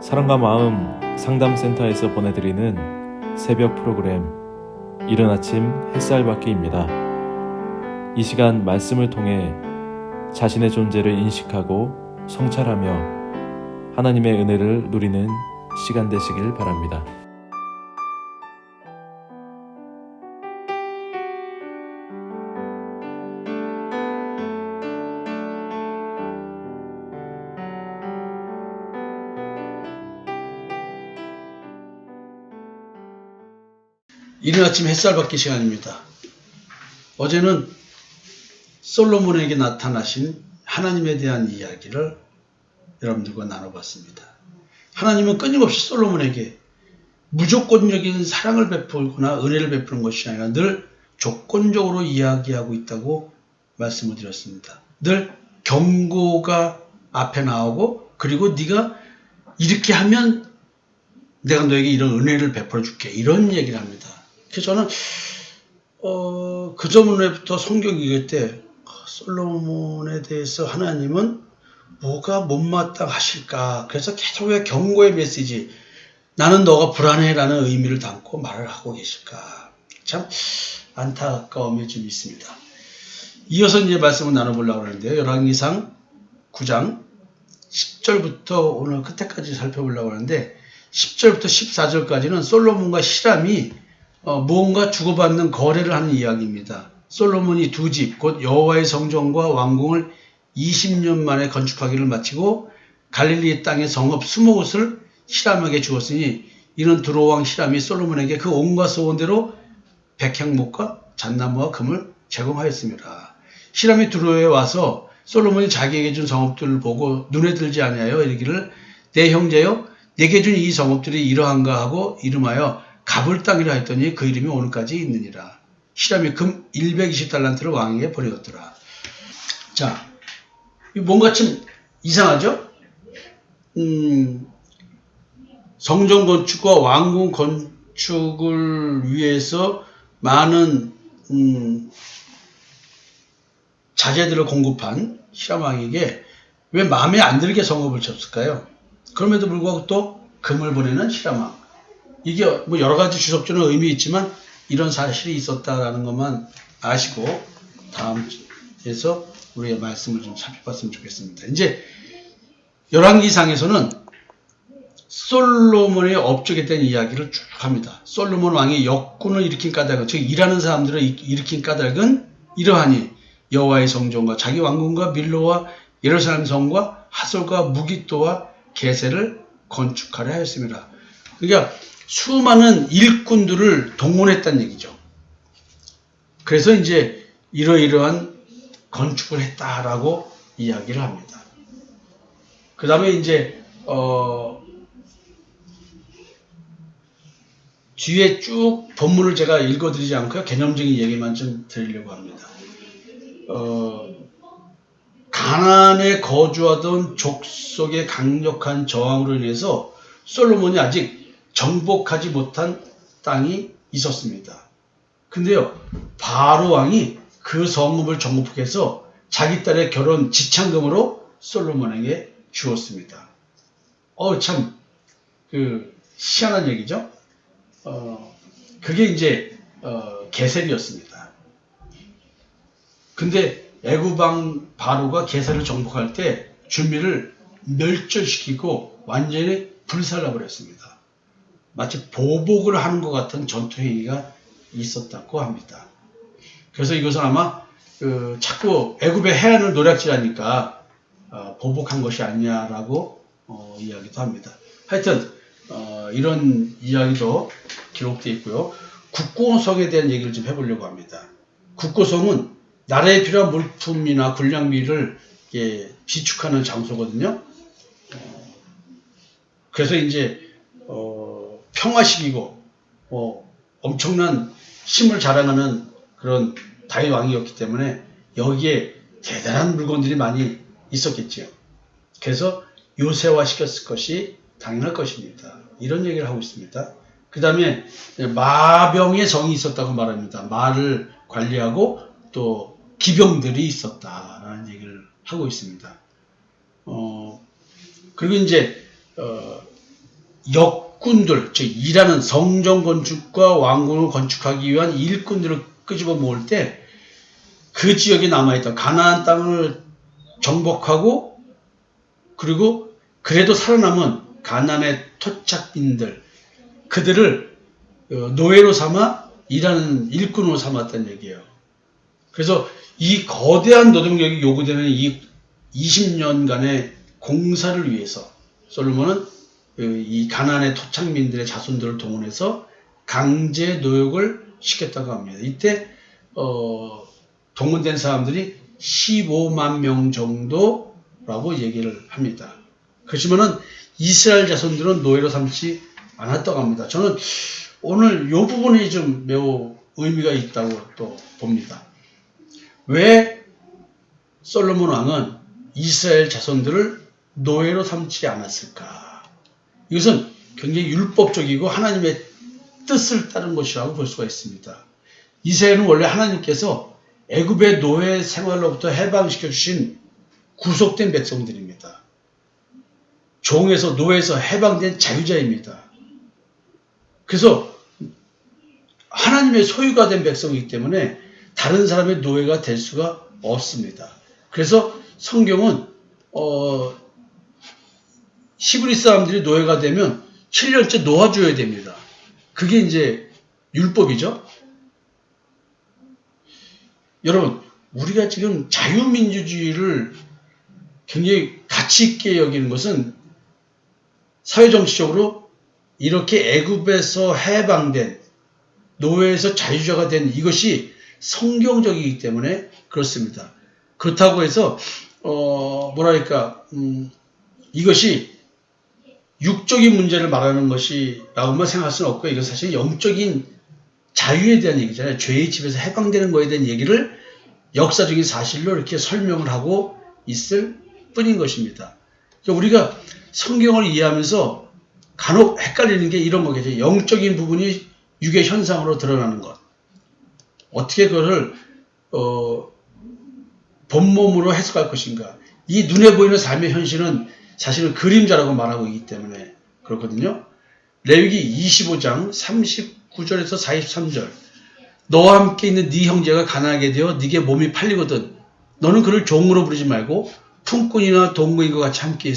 사랑과 마음 상담센터에서 보내드리는 새벽 프로그램 이른 아침 햇살받기입니다. 이 시간 말씀을 통해 자신의 존재를 인식하고 성찰하며 하나님의 은혜를 누리는 시간 되시길 바랍니다. 이른 아침 햇살 받기 시간입니다. 어제는 솔로몬에게 나타나신 하나님에 대한 이야기를 여러분들과 나눠봤습니다. 하나님은 끊임없이 솔로몬에게 무조건적인 사랑을 베풀거나 은혜를 베푸는 것이 아니라 늘 조건적으로 이야기하고 있다고 말씀을 드렸습니다. 늘 경고가 앞에 나오고 그리고 네가 이렇게 하면 내가 너에게 이런 은혜를 베풀어 줄게 이런 얘기를 합니다. 그래서 저는 그 전부터 성경 읽을 때 솔로몬에 대해서 하나님은 뭐가 못마땅하실까. 그래서 계속 왜 경고의 메시지 나는 너가 불안해라는 의미를 담고 말을 하고 계실까. 참 안타까움이 좀 있습니다. 이어서 이제 말씀을 나눠보려고 하는데요. 열왕기상 9장 10절부터 오늘 끝에까지 살펴보려고 하는데 10절부터 14절까지는 솔로몬과 히람이 무언가 주고받는 거래를 하는 이야기입니다. 솔로몬이 두 집, 곧 여호와의 성전과 왕궁을 20년 만에 건축하기를 마치고 갈릴리 땅의 성읍 20곳을 히람에게 주었으니 이는 두로왕 히람이 솔로몬에게 그 온갖 소원대로 백향목과 잣나무와 금을 제공하였습니다. 히람이 두로에 와서 솔로몬이 자기에게 준 성읍들을 보고 눈에 들지 아니하여 이르기를 내 형제여 내게 준 이 성읍들이 이러한가 하고 이름하여 가불 땅이라 했더니 그 이름이 오늘까지 있느니라. 히람이 금 120달란트를 왕에게 버리었더라. 자, 뭔가 좀 이상하죠? 성전 건축과 왕궁 건축을 위해서 많은 자재들을 공급한 히람 왕에게 왜 마음에 안 들게 성읍을 쳤을까요? 그럼에도 불구하고 또 금을 보내는 히람 왕. 이게 뭐 여러 가지 주석주는 의미 있지만 이런 사실이 있었다라는 것만 아시고 다음 주에서 우리의 말씀을 좀 살펴봤으면 좋겠습니다. 이제 열왕기상에서는 솔로몬의 업적에 대한 이야기를 쭉 합니다. 솔로몬 왕이 역군을 일으킨 까닭은, 즉 일하는 사람들을 일으킨 까닭은 이러하니 여호와의 성전과 자기 왕궁과 밀로와 예루살렘 성과 하솔과 무깃도와 게세를 건축하려 하였습니다. 그러니까 수많은 일꾼들을 동원했다는 얘기죠. 그래서 이제 이러이러한 건축을 했다라고 이야기를 합니다. 그 다음에 이제 뒤에 쭉 본문을 제가 읽어드리지 않고요. 개념적인 얘기만 좀 드리려고 합니다. 가나안에 거주하던 족속의 강력한 저항으로 인해서 솔로몬이 아직 정복하지 못한 땅이 있었습니다. 근데요, 바로 왕이 그 성읍을 정복해서 자기 딸의 결혼 지참금으로 솔로몬에게 주었습니다. 참, 희한한 얘기죠? 그게 이제, 게셀이었습니다. 근데 애굽왕 바로가 게셀을 정복할 때 준비를 멸절시키고 완전히 불살라버렸습니다. 마치 보복을 하는 것 같은 전투행위가 있었다고 합니다. 그래서 이것은 아마 자꾸 애굽의 해안을 노략질하니까 보복한 것이 아니냐라고 이야기도 합니다. 하여튼 이런 이야기도 기록되어 있고요. 국고성에 대한 얘기를 좀 해보려고 합니다. 국고성은 나라에 필요한 물품이나 군량미를 비축하는 장소거든요. 그래서 이제 평화식이고 엄청난 힘을 자랑하는 그런 다윗 왕이었기 때문에 여기에 대단한 물건들이 많이 있었겠지요. 그래서 요새화 시켰을 것이 당연할 것입니다. 이런 얘기를 하고 있습니다. 그 다음에 마병의 정이 있었다고 말합니다. 말을 관리하고 또 기병들이 있었다라는 얘기를 하고 있습니다. 그리고 이제 역군들, 즉 일하는 성전 건축과 왕궁을 건축하기 위한 일꾼들을 끄집어 모을 때 그 지역에 남아있던 가나안 땅을 정복하고 그리고 그래도 살아남은 가나안의 토착민들, 그들을 노예로 삼아 일하는 일꾼으로 삼았다는 얘기예요. 그래서 이 거대한 노동력이 요구되는 이 20년간의 공사를 위해서 솔로몬은 이 가나안의 토착민들의 자손들을 동원해서 강제 노역을 시켰다고 합니다. 이때 동원된 사람들이 15만 명 정도라고 얘기를 합니다. 그렇지만은 이스라엘 자손들은 노예로 삼지 않았다고 합니다. 저는 오늘 이 부분이 좀 매우 의미가 있다고 또 봅니다. 왜 솔로몬 왕은 이스라엘 자손들을 노예로 삼지 않았을까? 이것은 굉장히 율법적이고 하나님의 뜻을 따른 것이라고 볼 수가 있습니다. 이스라엘은 원래 하나님께서 애굽의 노예 생활로부터 해방시켜 주신 구속된 백성들입니다. 종에서 노예에서 해방된 자유자입니다. 그래서 하나님의 소유가 된 백성이기 때문에 다른 사람의 노예가 될 수가 없습니다. 그래서 성경은 히브리 사람들이 노예가 되면 7년째 놓아줘야 됩니다. 그게 이제 율법이죠. 여러분, 우리가 지금 자유민주주의를 굉장히 가치 있게 여기는 것은 사회정치적으로 이렇게 애굽에서 해방된 노예에서 자유자가 된 이것이 성경적이기 때문에 그렇습니다. 그렇다고 해서 이것이 육적인 문제를 말하는 것이라고만 생각할 수는 없고 이건 사실 영적인 자유에 대한 얘기잖아요. 죄의 집에서 해방되는 거에 대한 얘기를 역사적인 사실로 이렇게 설명을 하고 있을 뿐인 것입니다. 우리가 성경을 이해하면서 간혹 헷갈리는 게 이런 거겠죠. 영적인 부분이 육의 현상으로 드러나는 것. 어떻게 그것을 본몸으로 해석할 것인가. 이 눈에 보이는 삶의 현실은 사실은 그림자라고 말하고 있기 때문에 그렇거든요. 레위기 25장 39절에서 43절. 너와 함께 있는 네 형제가 가난하게 되어 네게 몸이 팔리거든 너는 그를 종으로 부르지 말고 품꾼이나 동거인과 같이 함께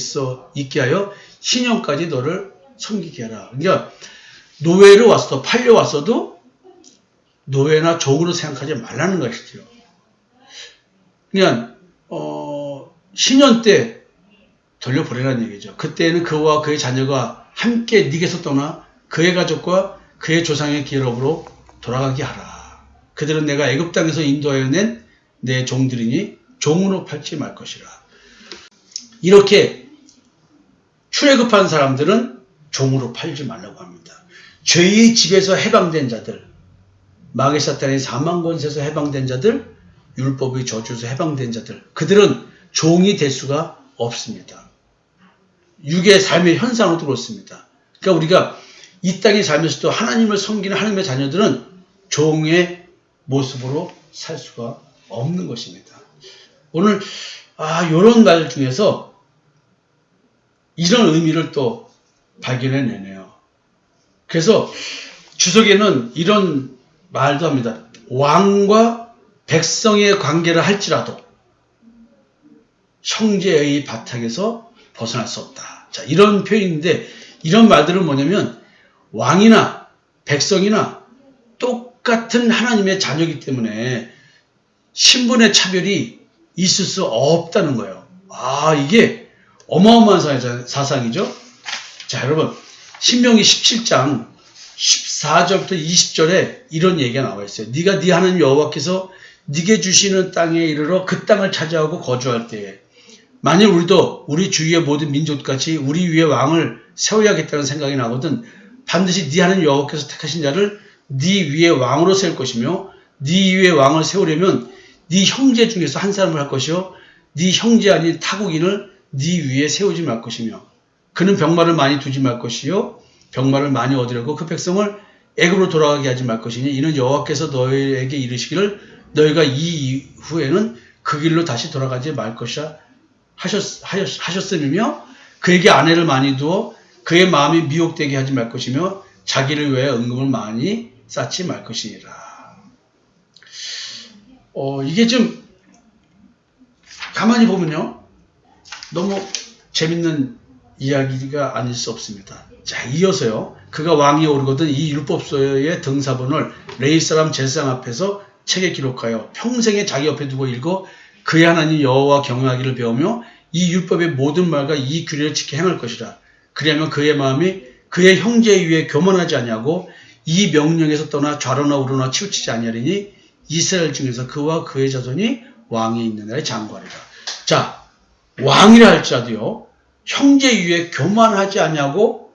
있게 하여 신년까지 너를 섬기게 하라. 그러니까 노예로 왔어도 팔려왔어도 노예나 종으로 생각하지 말라는 것이죠. 그냥 신년 때 돌려보내라는 얘기죠. 그때는 그와 그의 자녀가 함께 네게서 떠나 그의 가족과 그의 조상의 기업으로 돌아가게 하라. 그들은 내가 애굽 땅에서 인도하여 낸 내 종들이니 종으로 팔지 말 것이라. 이렇게 출애굽한 사람들은 종으로 팔지 말라고 합니다. 죄의 집에서 해방된 자들, 마귀 사탄의 사망 권세에서 해방된 자들, 율법의 저주에서 해방된 자들, 그들은 종이 될 수가 없습니다. 육의 삶의 현상으로 그렇습니다. 그러니까 우리가 이 땅에 살면서도 하나님을 섬기는 하나님의 자녀들은 종의 모습으로 살 수가 없는 것입니다. 오늘 이런 말 중에서 이런 의미를 또 발견해내네요. 그래서 주석에는 이런 말도 합니다. 왕과 백성의 관계를 할지라도 형제의 바닥에서 벗어날 수 없다. 자, 이런 표현인데 이런 말들은 뭐냐면 왕이나 백성이나 똑같은 하나님의 자녀이기 때문에 신분의 차별이 있을 수 없다는 거예요. 이게 어마어마한 사상이죠. 자, 여러분, 신명기 17장 14절부터 20절에 이런 얘기가 나와 있어요. 네가 네 하나님 여호와께서 네게 주시는 땅에 이르러 그 땅을 차지하고 거주할 때에 만일 우리도 우리 주위의 모든 민족같이 우리 위에 왕을 세워야겠다는 생각이 나거든 반드시 네 하나님 여호와께서 택하신 자를 네 위에 왕으로 세울 것이며 네 위에 왕을 세우려면 네 형제 중에서 한 사람을 할 것이요 네 형제 아닌 타국인을 네 위에 세우지 말 것이며 그는 병마를 많이 두지 말 것이요 병마를 많이 얻으려고 그 백성을 애굽으로 돌아가게 하지 말 것이니 이는 여호와께서 너희에게 이르시기를 너희가 이 이후에는 그 길로 다시 돌아가지 말 것이라 하셨음이며 그에게 아내를 많이 두어 그의 마음이 미혹되게 하지 말 것이며 자기를 위해 은금을 많이 쌓지 말 것이니라. 이게 좀 가만히 보면요, 너무 재밌는 이야기가 아닐 수 없습니다. 자, 이어서요. 그가 왕위에 오르거든 이 율법서의 등사본을 레위 사람 제사장 앞에서 책에 기록하여 평생에 자기 옆에 두고 읽어 그의 하나님 여호와 경외하기를 배우며 이 율법의 모든 말과 이 규례를 지켜 행할 것이라. 그리하면 그의 마음이 그의 형제 위에 교만하지 아니하고 이 명령에서 떠나 좌로나 우로나 치우치지 아니하리니 이스라엘 중에서 그와 그의 자손이 왕이 있는 날에 장구하리라. 자, 왕이라 할지라도요, 형제 위에 교만하지 아니하고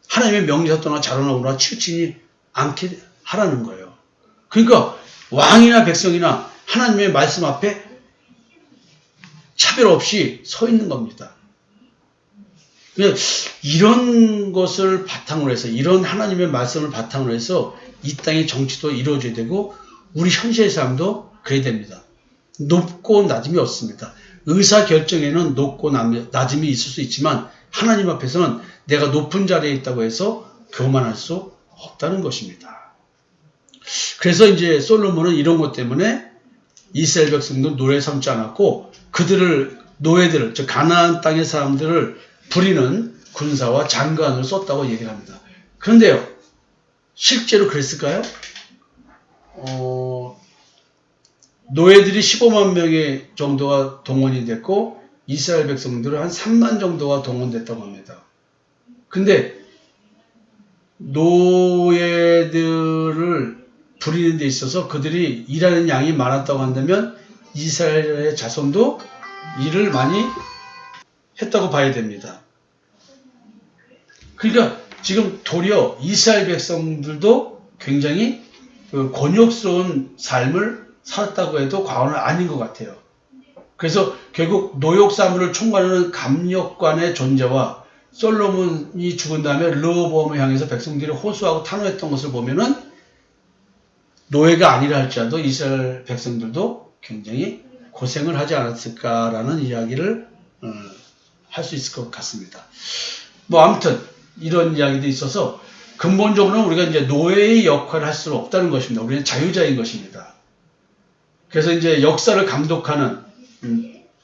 하나님의 명령에서 떠나 좌로나 우로나 치우치지 않게 하라는 거예요. 그러니까 왕이나 백성이나 하나님의 말씀 앞에 차별 없이 서 있는 겁니다. 이런 것을 바탕으로 해서, 이런 하나님의 말씀을 바탕으로 해서 이 땅의 정치도 이루어져야 되고 우리 현실의 삶도 그래야 됩니다. 높고 낮음이 없습니다. 의사결정에는 높고 낮음이 있을 수 있지만 하나님 앞에서는 내가 높은 자리에 있다고 해서 교만할 수 없다는 것입니다. 그래서 이제 솔로몬은 이런 것 때문에 이스라엘 백성들 노예 삼지 않았고 그들을, 노예들을, 즉 가나안 땅의 사람들을 부리는 군사와 장관을 썼다고 얘기를 합니다. 그런데요, 실제로 그랬을까요? 노예들이 15만 명의 정도가 동원이 됐고 이스라엘 백성들은 한 3만 정도가 동원됐다고 합니다. 근데 노예들을 부리는 데 있어서 그들이 일하는 양이 많았다고 한다면 이스라엘의 자손도 일을 많이 했다고 봐야 됩니다. 그러니까 지금 도리어 이스라엘 백성들도 굉장히 곤욕스러운 삶을 살았다고 해도 과언은 아닌 것 같아요. 그래서 결국 노역사물을 총괄하는 감역관의 존재와 솔로몬이 죽은 다음에 르호보암을 향해서 백성들이 호소하고 탄호했던 것을 보면은 노예가 아니라 할지라도 이스라엘 백성들도 굉장히 고생을 하지 않았을까라는 이야기를 할 수 있을 것 같습니다. 뭐 아무튼 이런 이야기도 있어서 근본적으로는 우리가 이제 노예의 역할을 할 수는 없다는 것입니다. 우리는 자유자인 것입니다. 그래서 이제 역사를 감독하는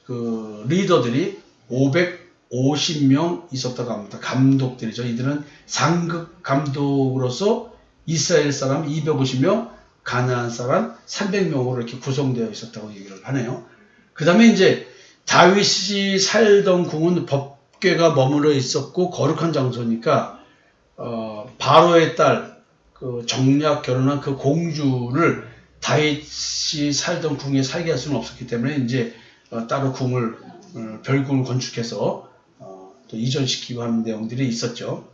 그 리더들이 550명 있었다고 합니다. 감독들이죠. 이들은 상급 감독으로서 이스라엘 사람 250명, 가나안 사람 300명으로 이렇게 구성되어 있었다고 얘기를 하네요. 그 다음에 이제 다윗이 살던 궁은 법궤가 머물러 있었고 거룩한 장소니까 바로의 딸 그 정략 결혼한 그 공주를 다윗이 살던 궁에 살게 할 수는 없었기 때문에 이제 따로 궁을 별궁을 건축해서 또 이전시키고 하는 내용들이 있었죠.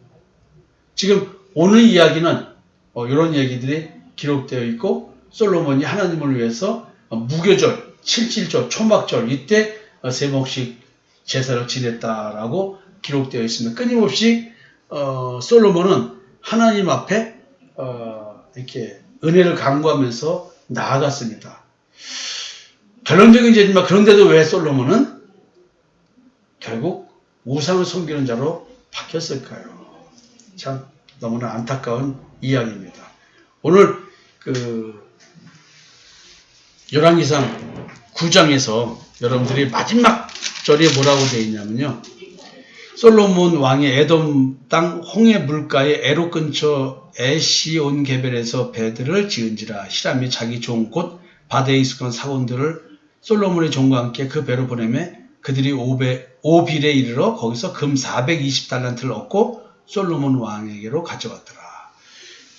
지금 오늘 이야기는 이런 얘기들이 기록되어 있고 솔로몬이 하나님을 위해서 무교절, 칠칠절, 초막절 이때 3번씩 제사를 지냈다라고 기록되어 있습니다. 끊임없이 솔로몬은 하나님 앞에 이렇게 은혜를 강구하면서 나아갔습니다. 결론적인 얘기지만 그런데도 왜 솔로몬은 결국 우상을 섬기는 자로 바뀌었을까요? 참 너무나 안타까운 이야기입니다. 오늘 열왕기상 9장에서 여러분들이 마지막 절에 뭐라고 되어 있냐면요. 솔로몬 왕이 에돔 땅 홍해 물가의 에로 근처 에시온 게벨에서 배들을 지은지라. 히람이 자기 종 곧 바다에 익숙한 사원들을 솔로몬의 종과 함께 그 배로 보내매 그들이 오빌에 이르러 거기서 금 420달란트를 얻고 솔로몬 왕에게로 가져갔더라.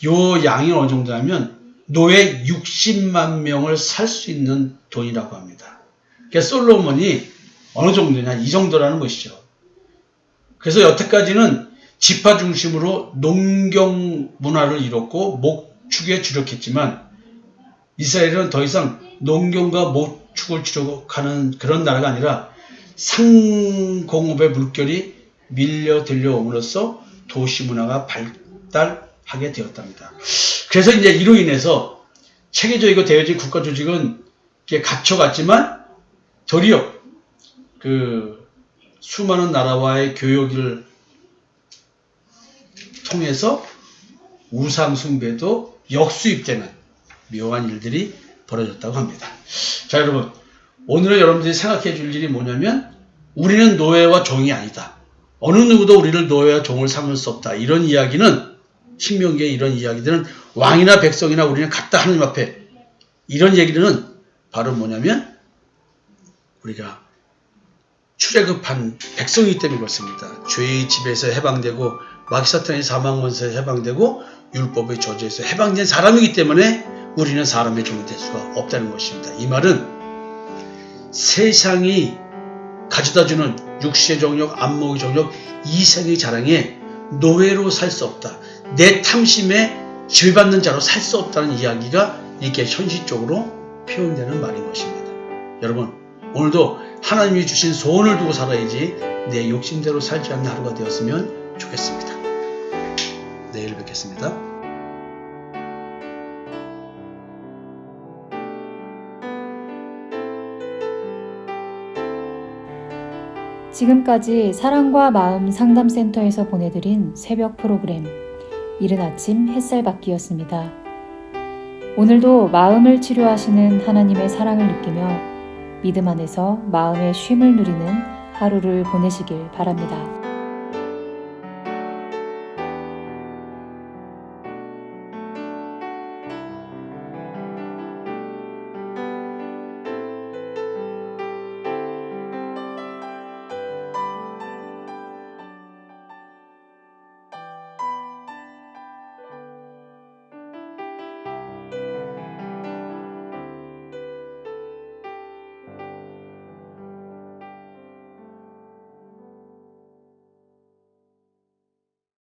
요 양이 어느 정도냐면 노예 60만 명을 살 수 있는 돈이라고 합니다. 그러니까 솔로몬이 어느 정도냐, 이 정도라는 것이죠. 그래서 여태까지는 지파 중심으로 농경 문화를 이뤘고 목축에 주력했지만 이스라엘은 더 이상 농경과 목축을 주력하는 그런 나라가 아니라 상공업의 물결이 밀려 들려옴으로써 도시 문화가 발달하게 되었답니다. 그래서 이제 이로 인해서 체계적이고 대외적인 국가 조직은 갇혀갔지만 도리어 그 수많은 나라와의 교역을 통해서 우상 숭배도 역수입되는 묘한 일들이 벌어졌다고 합니다. 자, 여러분, 오늘은 여러분들이 생각해 줄 일이 뭐냐면 우리는 노예와 종이 아니다. 어느 누구도 우리를 노예와 종을 삼을 수 없다. 이런 이야기는, 신명기의 이런 이야기들은 왕이나 백성이나 우리는 같다, 하나님 앞에. 이런 얘기는 바로 뭐냐면 우리가 출애굽한 백성이기 때문에 그렇습니다. 죄의 집에서 해방되고 마귀사탄의 사망원에서 해방되고 율법의 저주에서 해방된 사람이기 때문에 우리는 사람의 종이 될 수가 없다는 것입니다. 이 말은 세상이 가져다주는 육시의 정욕, 안목의 정욕, 이생의 자랑에 노예로 살 수 없다. 내 탐심에 질받는 자로 살 수 없다는 이야기가 이렇게 현실적으로 표현되는 말인 것입니다. 여러분, 오늘도 하나님이 주신 소원을 두고 살아야지 내 욕심대로 살지 않는 하루가 되었으면 좋겠습니다. 내일 뵙겠습니다. 지금까지 사랑과 마음 상담센터에서 보내드린 새벽 프로그램 이른 아침 햇살받기였습니다. 오늘도 마음을 치료하시는 하나님의 사랑을 느끼며 믿음 안에서 마음의 쉼을 누리는 하루를 보내시길 바랍니다.